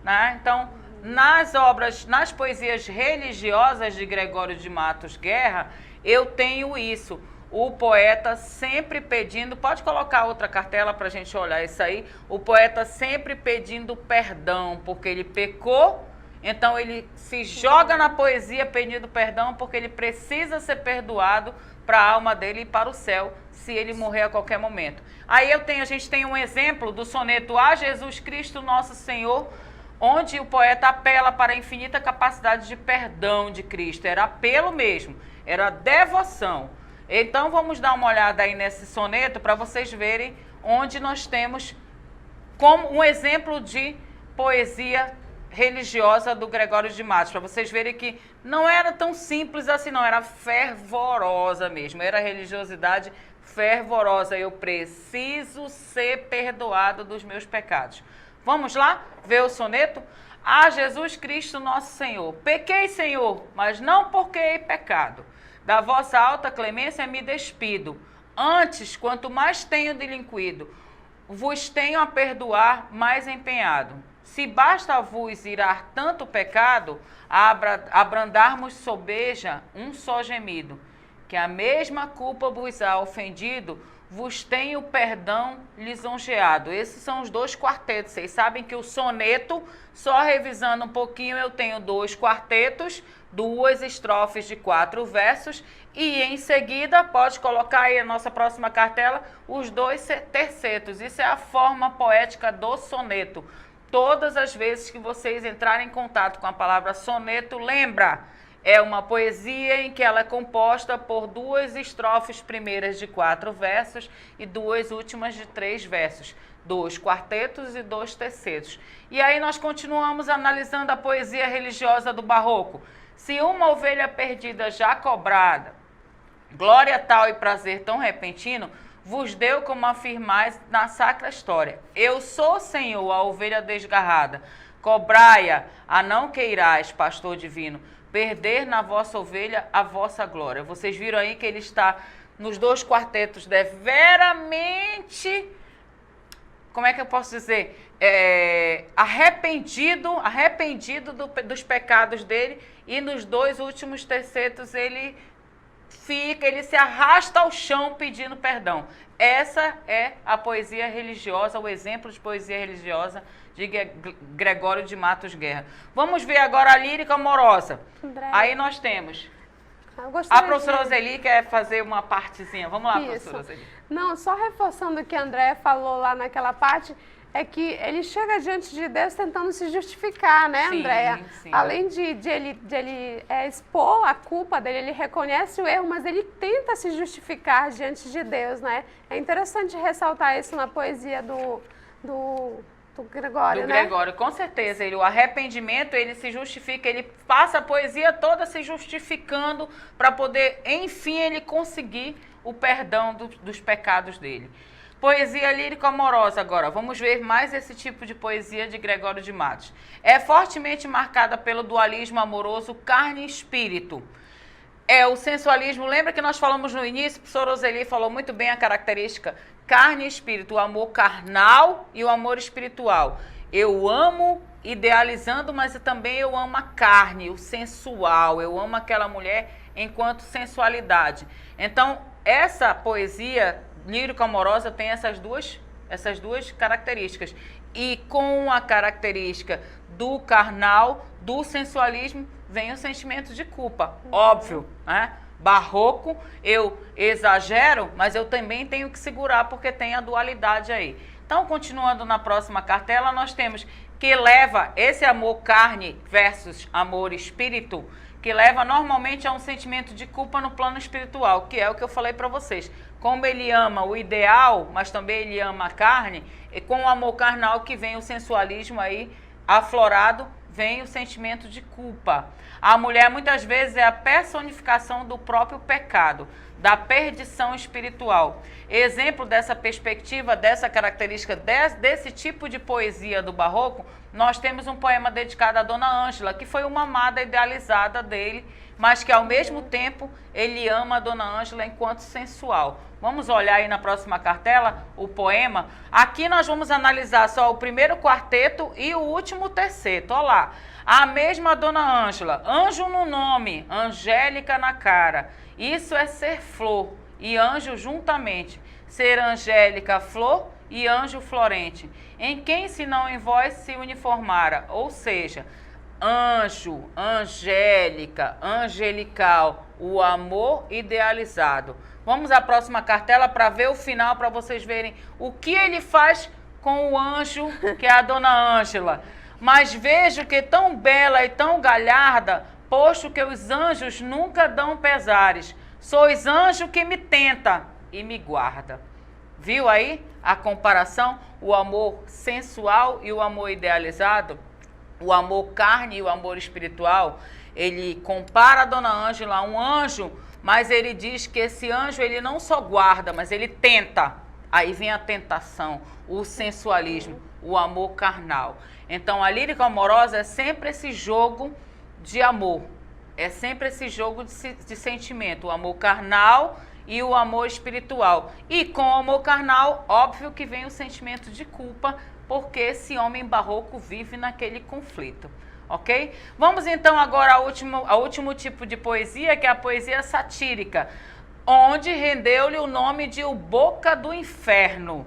né? Então, nas poesias religiosas de Gregório de Matos Guerra, eu tenho isso. O poeta sempre pedindo, pode colocar outra cartela para a gente olhar isso aí, o poeta sempre pedindo perdão, porque ele pecou, então ele se joga na poesia pedindo perdão, porque ele precisa ser perdoado para a alma dele ir para o céu, se ele morrer a qualquer momento. Aí a gente tem um exemplo do soneto A Jesus Cristo Nosso Senhor, onde o poeta apela para a infinita capacidade de perdão de Cristo, era apelo mesmo, era devoção. Então, vamos dar uma olhada aí nesse soneto para vocês verem onde nós temos como um exemplo de poesia religiosa do Gregório de Matos, para vocês verem que não era tão simples assim, não, era fervorosa mesmo, era religiosidade fervorosa. Eu preciso ser perdoado dos meus pecados. Vamos lá ver o soneto? A Jesus Cristo Nosso Senhor, pequei, Senhor, mas não porque hei pecado. Da vossa alta clemência me despido. Antes, quanto mais tenho delinquido, vos tenho a perdoar mais empenhado. Se basta vos irar tanto pecado, abrandarmos sobeja um só gemido, que a mesma culpa vos há ofendido, vos tenho perdão lisonjeado. Esses são os 2 quartetos. Vocês sabem que o soneto, só revisando um pouquinho, eu tenho 2 quartetos, 2 estrofes de 4 versos e em seguida, pode colocar aí a nossa próxima cartela, os 2 tercetos. Isso é a forma poética do soneto. Todas as vezes que vocês entrarem em contato com a palavra soneto, lembra, é uma poesia em que ela é composta por 2 estrofes primeiras de 4 versos e 2 últimas de 3 versos. 2 quartetos e 2 tercetos. E aí nós continuamos analisando a poesia religiosa do Barroco. Se uma ovelha perdida já cobrada, glória tal e prazer tão repentino, vos deu como afirmais na sacra história. Eu sou, Senhor, a ovelha desgarrada. Cobrai-a, a não queirais, pastor divino, perder na vossa ovelha a vossa glória. Vocês viram aí que ele está nos 2 quartetos deveramente, como é que eu posso dizer? Arrependido dos pecados dele, e nos 2 últimos tercetos ele se arrasta ao chão pedindo perdão. Essa é a poesia religiosa, o exemplo de poesia religiosa de Gregório de Matos Guerra. Vamos ver agora a lírica amorosa. André. Aí nós temos a professora Roseli quer fazer uma partezinha. Vamos lá, professora Roseli. Não, só reforçando o que a André falou lá naquela parte, é que ele chega diante de Deus tentando se justificar, né, Andréia? Sim. Além de ele expor a culpa dele, ele reconhece o erro, mas ele tenta se justificar diante de Deus, né? É interessante ressaltar isso na poesia do Gregório, do né? Gregório, com certeza. O arrependimento, ele se justifica, ele passa a poesia toda se justificando para poder, enfim, ele conseguir o perdão dos pecados dele. Poesia lírico-amorosa agora. Vamos ver mais esse tipo de poesia de Gregório de Matos. É fortemente marcada pelo dualismo amoroso carne e espírito. É o sensualismo, lembra que nós falamos no início, o professor Roseli falou muito bem a característica carne e espírito, o amor carnal e o amor espiritual. Eu amo idealizando, mas também eu amo a carne, o sensual, eu amo aquela mulher enquanto sensualidade. Então, essa poesia lírico-amorosa tem essas duas características. E com a característica do carnal, do sensualismo, vem o sentimento de culpa, óbvio, né? Barroco, eu exagero, mas eu também tenho que segurar porque tem a dualidade aí. Então, continuando na próxima cartela, nós temos que leva esse amor carne versus amor espírito, que leva normalmente a um sentimento de culpa no plano espiritual, que é o que eu falei para vocês. Como ele ama o ideal, mas também ele ama a carne, e com o amor carnal que vem o sensualismo aí aflorado, vem o sentimento de culpa. A mulher muitas vezes é a personificação do próprio pecado, da perdição espiritual. Exemplo dessa perspectiva, dessa característica, desse tipo de poesia do barroco, nós temos um poema dedicado à Dona Ângela, que foi uma amada idealizada dele, mas que ao mesmo tempo ele ama a Dona Ângela enquanto sensual. Vamos olhar aí na próxima cartela o poema. Aqui nós vamos analisar só o primeiro quarteto e o último terceto. Olha lá. A mesma Dona Ângela, anjo no nome, angélica na cara. Isso é ser flor e anjo juntamente. Ser angélica flor e anjo florente. Em quem senão em vós se uniformara? Ou seja, anjo, angélica, angelical, o amor idealizado. Vamos à próxima cartela para ver o final, para vocês verem o que ele faz com o anjo, que é a Dona Ângela. Mas vejo que tão bela e tão galharda, posto que os anjos nunca dão pesares. Sois anjo que me tenta e me guarda. Viu aí a comparação? O amor sensual e o amor idealizado? O amor carne e o amor espiritual? Ele compara a Dona Ângela a um anjo, mas ele diz que esse anjo ele não só guarda, mas ele tenta. Aí vem a tentação, o sensualismo, o amor carnal. Então a lírica amorosa é sempre esse jogo de amor, é sempre esse jogo de sentimento, o amor carnal e o amor espiritual. E com o amor carnal, óbvio que vem o sentimento de culpa, porque esse homem barroco vive naquele conflito. Ok? Vamos então agora ao último tipo de poesia, que é a poesia satírica, onde rendeu-lhe o nome de O Boca do Inferno.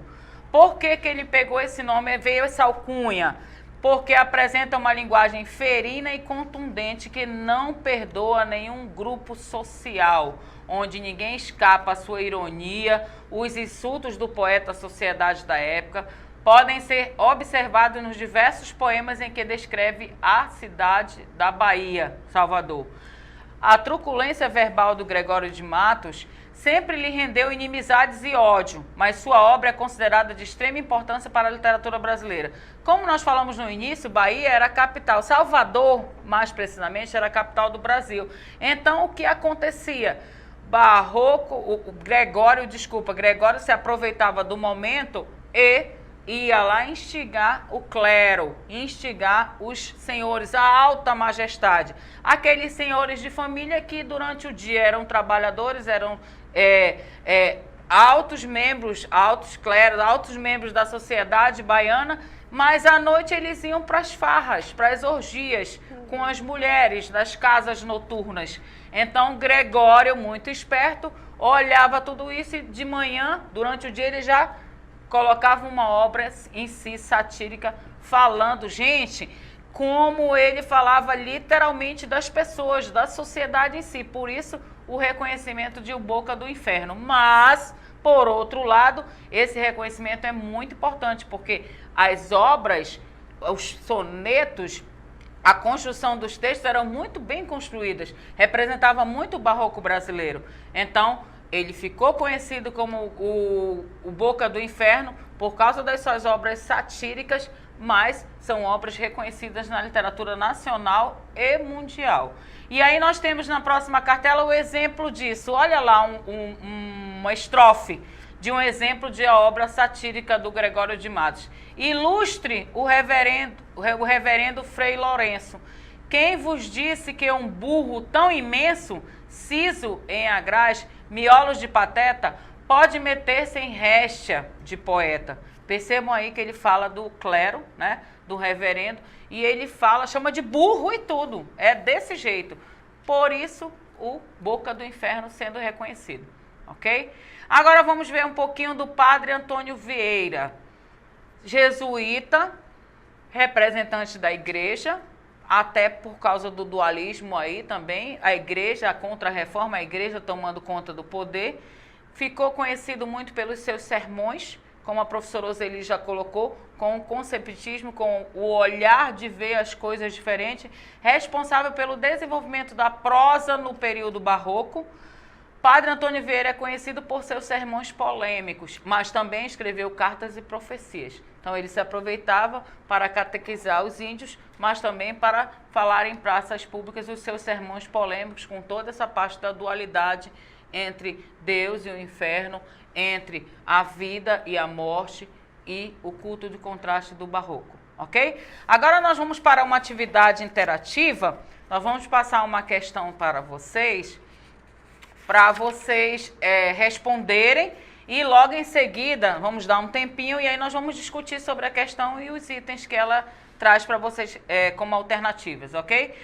Por que ele pegou esse nome, veio essa alcunha? Porque apresenta uma linguagem ferina e contundente que não perdoa nenhum grupo social, onde ninguém escapa à sua ironia. Os insultos do poeta à sociedade da época podem ser observados nos diversos poemas em que descreve a cidade da Bahia, Salvador. A truculência verbal do Gregório de Matos sempre lhe rendeu inimizades e ódio, mas sua obra é considerada de extrema importância para a literatura brasileira. Como nós falamos no início, Bahia era a capital, Salvador, mais precisamente, era a capital do Brasil. Então, o que acontecia? Gregório se aproveitava do momento e ia lá instigar o clero, instigar os senhores, a alta majestade. Aqueles senhores de família que durante o dia eram trabalhadores, eram altos membros, altos cleros, altos membros da sociedade baiana, mas à noite eles iam para as farras, para as orgias, com as mulheres das casas noturnas. Então Gregório, muito esperto, olhava tudo isso e de manhã, durante o dia, ele já colocava uma obra em si satírica, falando, gente, como ele falava literalmente das pessoas, da sociedade em si. Por isso, o reconhecimento de O Boca do Inferno. Mas, por outro lado, esse reconhecimento é muito importante, porque as obras, os sonetos, a construção dos textos eram muito bem construídas, representava muito o barroco brasileiro. Então, ele ficou conhecido como o Boca do Inferno por causa das suas obras satíricas, mas são obras reconhecidas na literatura nacional e mundial. E aí nós temos na próxima cartela o exemplo disso. Olha lá uma estrofe de um exemplo de obra satírica do Gregório de Matos. Ilustre o reverendo Frei Lourenço. Quem vos disse que um burro tão imenso, siso em agrás, miolos de pateta, pode meter-se em réstia de poeta? Percebam aí que ele fala do clero, né, do reverendo, e ele chama de burro e tudo. É desse jeito. Por isso, o Boca do Inferno sendo reconhecido. Ok? Agora vamos ver um pouquinho do padre Antônio Vieira, jesuíta, representante da igreja, até por causa do dualismo aí também, a igreja, a contra-reforma, a igreja tomando conta do poder, ficou conhecido muito pelos seus sermões, como a professora Oseli já colocou, com o conceptismo, com o olhar de ver as coisas diferentes, responsável pelo desenvolvimento da prosa no período barroco. Padre Antônio Vieira é conhecido por seus sermões polêmicos, mas também escreveu cartas e profecias. Então ele se aproveitava para catequizar os índios, mas também para falar em praças públicas os seus sermões polêmicos, com toda essa parte da dualidade entre Deus e o inferno, entre a vida e a morte e o culto de contraste do barroco, ok? Agora nós vamos para uma atividade interativa, nós vamos passar uma questão para vocês responderem e logo em seguida vamos dar um tempinho e aí nós vamos discutir sobre a questão e os itens que ela traz para vocês como alternativas, ok?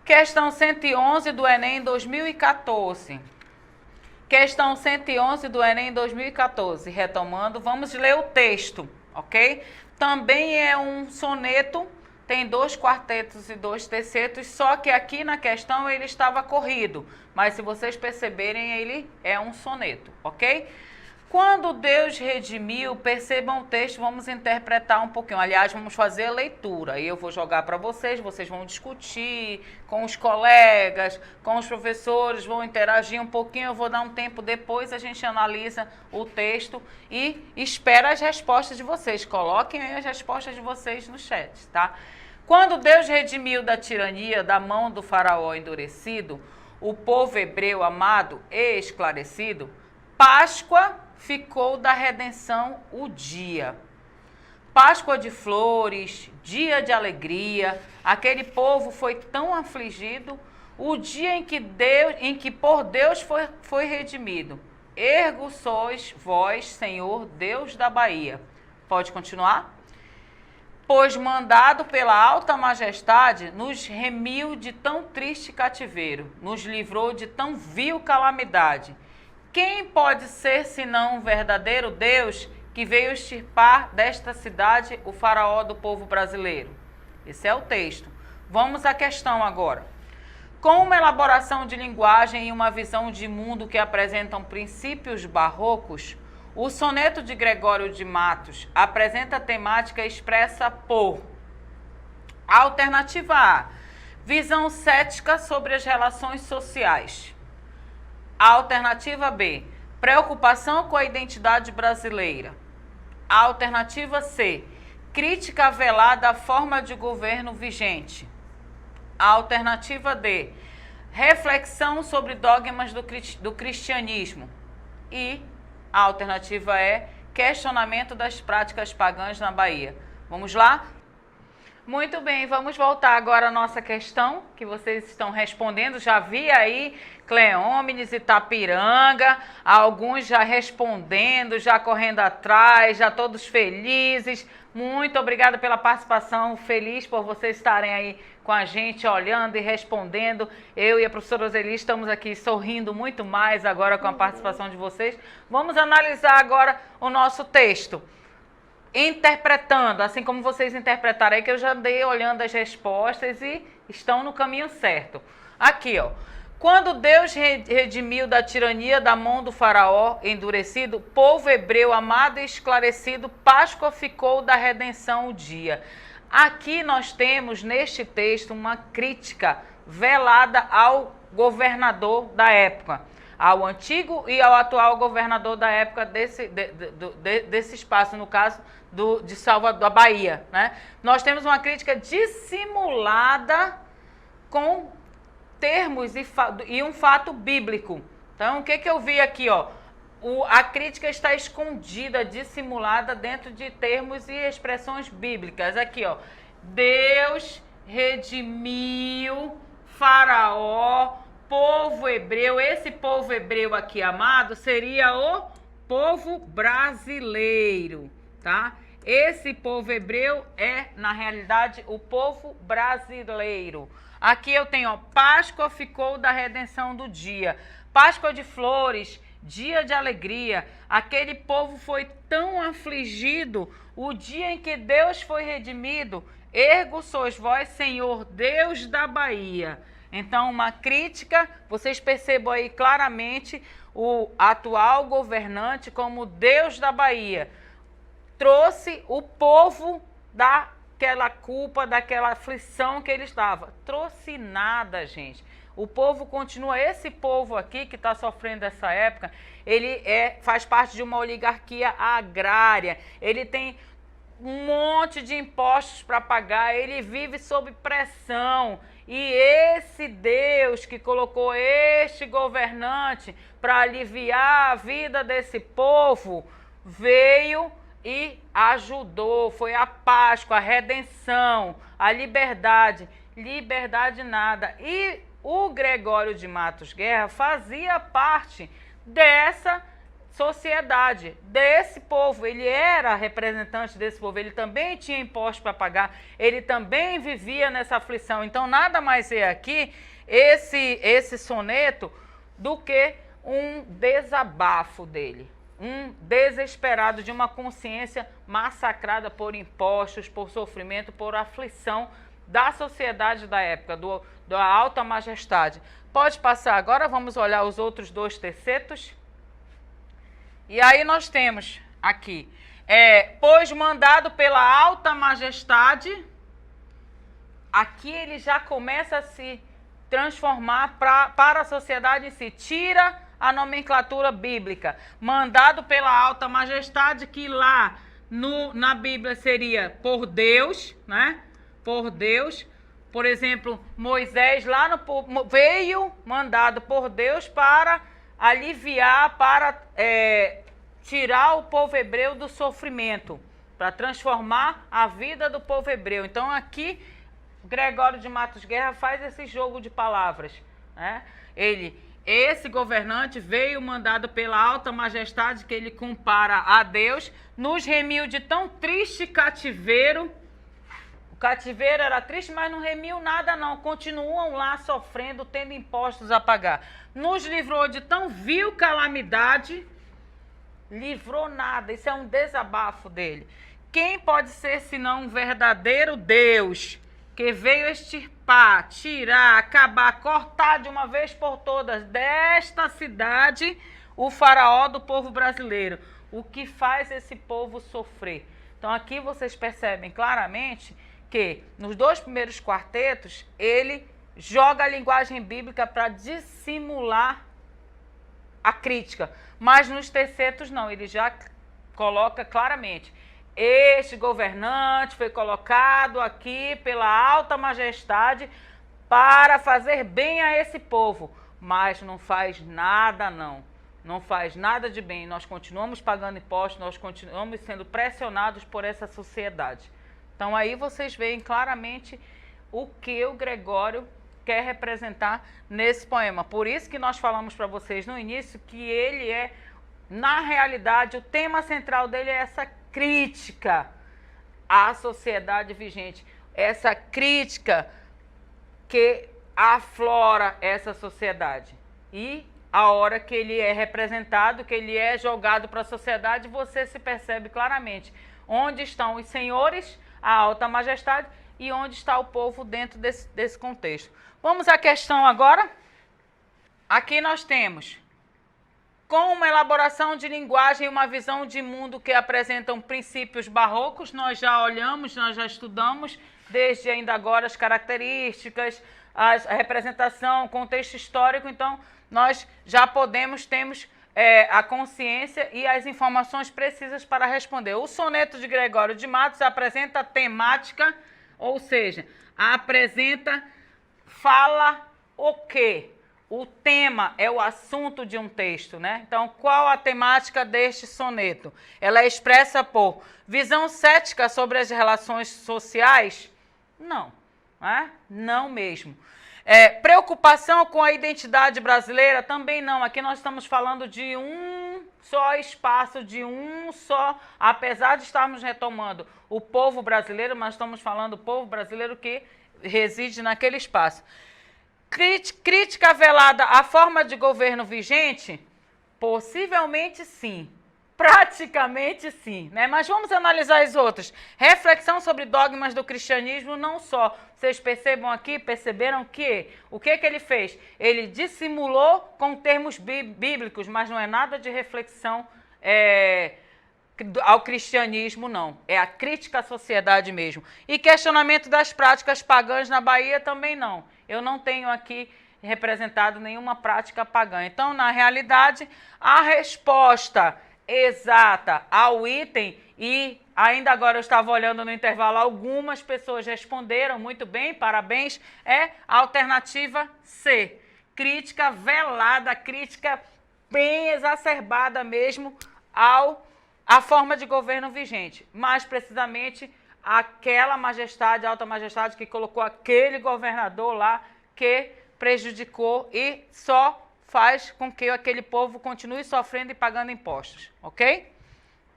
Questão 111 do Enem 2014. Questão 111 do Enem 2014. Retomando, vamos ler o texto, ok? Também é um soneto, tem 2 quartetos e 2 tercetos, só que aqui na questão ele estava corrido, mas se vocês perceberem, ele é um soneto, ok? Quando Deus redimiu, percebam o texto, vamos interpretar um pouquinho. Aliás, vamos fazer a leitura. E eu vou jogar para vocês vão discutir com os colegas, com os professores, vão interagir um pouquinho. Eu vou dar um tempo depois, a gente analisa o texto e espera as respostas de vocês. Coloquem aí as respostas de vocês no chat, tá? Quando Deus redimiu da tirania, da mão do faraó endurecido, o povo hebreu amado e esclarecido, Páscoa ficou da redenção o dia. Páscoa de flores, dia de alegria, aquele povo foi tão afligido, o dia em que por Deus foi redimido. Ergo sois vós, Senhor, Deus da Bahia. Pode continuar? Pois mandado pela alta majestade, nos remiu de tão triste cativeiro, nos livrou de tão vil calamidade. Quem pode ser senão um verdadeiro Deus que veio extirpar desta cidade o faraó do povo brasileiro? Esse é o texto. Vamos à questão agora. Com uma elaboração de linguagem e uma visão de mundo que apresentam princípios barrocos, o soneto de Gregório de Matos apresenta temática expressa por alternativa A, visão cética sobre as relações sociais. Alternativa B, preocupação com a identidade brasileira. Alternativa C, crítica velada à forma de governo vigente. Alternativa D, reflexão sobre dogmas do cristianismo. E a alternativa E, questionamento das práticas pagãs na Bahia. Vamos lá? Muito bem, vamos voltar agora à nossa questão, que vocês estão respondendo. Já vi aí Cleómenes, Itapiranga, alguns já respondendo, já correndo atrás, já todos felizes. Muito obrigada pela participação, feliz por vocês estarem aí com a gente, olhando e respondendo. Eu e a professora Oseli estamos aqui sorrindo muito mais agora com a participação de vocês. Vamos analisar agora o nosso texto. Interpretando, assim como vocês interpretaram aí, que eu já dei olhando as respostas e estão no caminho certo. Aqui, ó. Quando Deus redimiu da tirania da mão do faraó endurecido, povo hebreu amado e esclarecido, Páscoa ficou da redenção o dia. Aqui nós temos, neste texto, uma crítica velada ao governador da época, ao antigo e ao atual governador da época desse espaço, no caso de Salvador, da Bahia, né? Nós temos uma crítica dissimulada com termos e um fato bíblico. Então, o que eu vi aqui, ó? A crítica está escondida, dissimulada dentro de termos e expressões bíblicas. Aqui, ó. Deus redimiu Faraó, povo hebreu. Esse povo hebreu aqui, amado, seria o povo brasileiro, tá? Esse povo hebreu é, na realidade, o povo brasileiro. Aqui eu tenho, ó, Páscoa ficou da redenção do dia. Páscoa de flores, dia de alegria. Aquele povo foi tão afligido, o dia em que Deus foi redimido, Ergo sois vós, Senhor Deus da Bahia. Então, uma crítica, vocês percebam aí claramente o atual governante como Deus da Bahia. Trouxe o povo daquela culpa, daquela aflição que ele estava. Trouxe nada, gente. O povo continua, esse povo aqui que está sofrendo essa época, ele faz parte de uma oligarquia agrária, ele tem um monte de impostos para pagar, ele vive sob pressão. E esse Deus que colocou este governante para aliviar a vida desse povo, veio e ajudou. Foi a Páscoa, a redenção, a liberdade. Liberdade nada. E o Gregório de Matos Guerra fazia parte dessa sociedade, desse povo. Ele era representante desse povo, ele também tinha impostos para pagar, ele também vivia nessa aflição. Então, nada mais é aqui esse soneto do que um desabafo dele, um desesperado de uma consciência massacrada por impostos, por sofrimento, por aflição da sociedade da época, da alta majestade. Pode passar agora, vamos olhar os outros dois tercetos. E aí nós temos aqui, pois mandado pela alta majestade, aqui ele já começa a se transformar para a sociedade em si, tira a nomenclatura bíblica, mandado pela alta majestade, que lá na Bíblia seria por Deus, né? Por Deus. Por exemplo, Moisés lá veio mandado por Deus para aliviar, para tirar o povo hebreu do sofrimento, para transformar a vida do povo hebreu. Então aqui Gregório de Matos Guerra faz esse jogo de palavras, né? Esse governante veio mandado pela alta majestade, que ele compara a Deus, nos remiu de tão triste cativeiro. O cativeiro era triste, mas não remiu nada não, continuam lá sofrendo, tendo impostos a pagar. Nos livrou de tão vil calamidade, livrou nada, isso é um desabafo dele. Quem pode ser senão um verdadeiro Deus, que veio extirpar, tirar, acabar, cortar de uma vez por todas desta cidade o faraó do povo brasileiro, o que faz esse povo sofrer. Então aqui vocês percebem claramente que nos dois primeiros quartetos ele joga a linguagem bíblica para dissimular a crítica, mas nos tercetos não, ele já coloca claramente: este governante foi colocado aqui pela alta majestade para fazer bem a esse povo, mas não faz nada não faz nada de bem, nós continuamos pagando impostos, nós continuamos sendo pressionados por essa sociedade. Então aí vocês veem claramente o que o Gregório quer representar nesse poema. Por isso que nós falamos para vocês no início que ele na realidade, o tema central dele é essa crítica à sociedade vigente, essa crítica que aflora essa sociedade. E a hora que ele é representado, que ele é jogado para a sociedade, você se percebe claramente onde estão os senhores, a alta majestade, e onde está o povo dentro desse contexto. Vamos à questão agora. Aqui nós temos, com uma elaboração de linguagem e uma visão de mundo que apresentam princípios barrocos, nós já olhamos, nós já estudamos, desde ainda agora as características, a representação, o contexto histórico, então nós já temos a consciência e as informações precisas para responder. O soneto de Gregório de Matos apresenta temática, ou seja, fala o quê? O tema é o assunto de um texto, né? Então, qual a temática deste soneto? Ela é expressa por visão cética sobre as relações sociais? Não, né? Não mesmo. Preocupação com a identidade brasileira? Também não. Aqui nós estamos falando de um só espaço, de um só, apesar de estarmos retomando o povo brasileiro, mas estamos falando do povo brasileiro que reside naquele espaço. Crítica velada à forma de governo vigente? Possivelmente sim. Praticamente sim, né? Mas vamos analisar as outras. Reflexão sobre dogmas do cristianismo, não só. Vocês perceberam que o que ele fez? Ele dissimulou com termos bíblicos, mas não é nada de reflexão ao cristianismo, não. É a crítica à sociedade mesmo. E questionamento das práticas pagãs na Bahia também não. Eu não tenho aqui representado nenhuma prática pagã. Então, na realidade, a resposta exata ao item, e ainda agora eu estava olhando no intervalo, algumas pessoas responderam muito bem, parabéns, é a alternativa C. Crítica velada, crítica bem exacerbada mesmo à forma de governo vigente. Mais precisamente, aquela majestade, alta majestade que colocou aquele governador lá que prejudicou e só faz com que aquele povo continue sofrendo e pagando impostos, ok?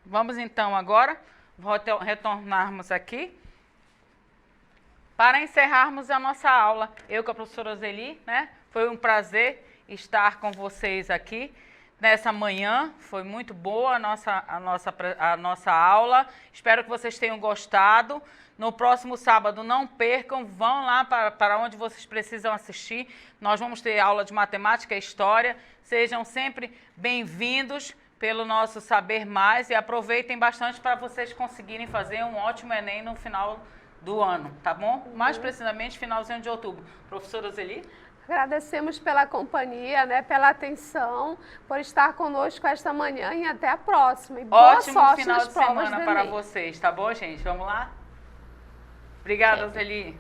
Vamos então agora retornarmos aqui para encerrarmos a nossa aula. Eu com a professora Zeli, né? Foi um prazer estar com vocês aqui nessa manhã. Foi muito boa a nossa aula. Espero que vocês tenham gostado. No próximo sábado, não percam, vão lá para onde vocês precisam assistir. Nós vamos ter aula de matemática e história. Sejam sempre bem-vindos pelo nosso Saber Mais e aproveitem bastante para vocês conseguirem fazer um ótimo Enem no final do ano, tá bom? Mais precisamente, finalzinho de outubro. Professora Zeli? Agradecemos pela companhia, né, pela atenção, por estar conosco esta manhã e até a próxima. E boa ótimo sorte final nas de provas semana do para Enem. vocês, tá bom, gente? Vamos lá? Obrigada, Zeli.